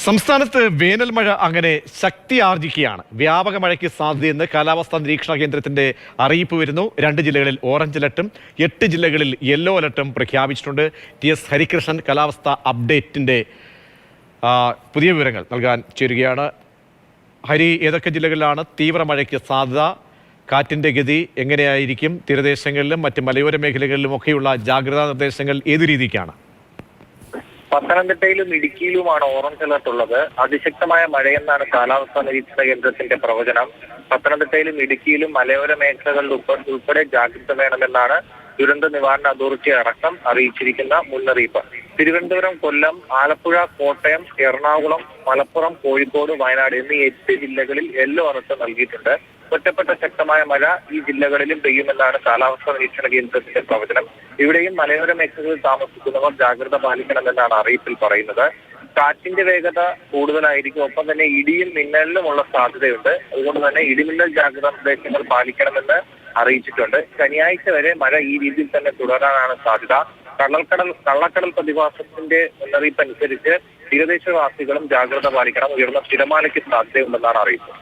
സംസ്ഥാനത്ത് വേനൽ മഴ അങ്ങനെ ശക്തി ആർജിക്കുകയാണ്. വ്യാപക മഴയ്ക്ക് സാധ്യതയെന്ന് കാലാവസ്ഥാ നിരീക്ഷണ കേന്ദ്രത്തിന്റെ അറിയിപ്പ് വരുന്നു. 2 ജില്ലകളിൽ ഓറഞ്ച് അലർട്ടും 8 ജില്ലകളിൽ യെല്ലോ അലർട്ടും പ്രഖ്യാപിച്ചിട്ടുണ്ട്. TS ഹരികൃഷ്ണൻ കാലാവസ്ഥാ അപ്ഡേറ്റിന്റെ പുതിയ വിവരങ്ങൾ നൽകാൻ ചേരുകയാണ്. ഹരി, ഏതൊക്കെ ജില്ലകളിലാണ് തീവ്ര മഴയ്ക്ക് സാധ്യത? കാറ്റിന്റെ ഗതി എങ്ങനെയായിരിക്കും? തീരദേശങ്ങളിലും മറ്റ് മലയോര മേഖലകളിലും ഒക്കെയുള്ള ജാഗ്രതാ നിർദ്ദേശങ്ങൾ ഏതു രീതിക്കാണ്? പത്തനംതിട്ടയിലും ഇടുക്കിയിലുമാണ് ഓറഞ്ച് അലർട്ട് ഉള്ളത്. അതിശക്തമായ മഴയെന്നാണ് കാലാവസ്ഥാ നിരീക്ഷണ കേന്ദ്രത്തിന്റെ പ്രവചനം. പത്തനംതിട്ടയിലും ഇടുക്കിയിലും മലയോര മേഖലകളിൽ ഉൾപ്പെടെ ജാഗ്രത വേണമെന്നാണ് ദുരന്ത നിവാരണ അതോറിറ്റി അടക്കം അറിയിച്ചിരിക്കുന്ന മുന്നറിയിപ്പ്. തിരുവനന്തപുരം, കൊല്ലം, ആലപ്പുഴ, കോട്ടയം, എറണാകുളം, മലപ്പുറം, കോഴിക്കോട്, വയനാട് എന്നീ 8 ജില്ലകളിൽ യെല്ലോ അലർട്ട് നൽകിയിട്ടുണ്ട്. ഒറ്റപ്പെട്ട ശക്തമായ മഴ ഈ ജില്ലകളിലും പെയ്യുമെന്നാണ് കാലാവസ്ഥാ നിരീക്ഷണ കേന്ദ്രത്തിന്റെ പ്രവചനം. ഇവിടെയും മലയോര മേഖലകളിൽ താമസിക്കുന്നവർ ജാഗ്രത പാലിക്കണമെന്നാണ് അറിയിപ്പിൽ പറയുന്നത്. കാറ്റിന്റെ വേഗത കൂടുതലായിരിക്കും, ഒപ്പം തന്നെ ഇടിയും മിന്നലിനുമുള്ള സാധ്യതയുണ്ട്. അതുകൊണ്ട് തന്നെ ഇടിമിന്നൽ ജാഗ്രതാ നിർദ്ദേശങ്ങൾ പാലിക്കണമെന്ന് അറിയിച്ചിട്ടുണ്ട്. ശനിയാഴ്ച വരെ മഴ ഈ രീതിയിൽ തന്നെ തുടരാനാണ് സാധ്യത. കള്ളക്കടൽ പ്രതിഭാസത്തിന്റെ മുന്നറിയിപ്പ് അനുസരിച്ച് തീരദേശവാസികളും ജാഗ്രത പാലിക്കണം. ഉയർന്ന തിരമാലയ്ക്ക് സാധ്യതയുണ്ടെന്നാണ് അറിയിപ്പ്.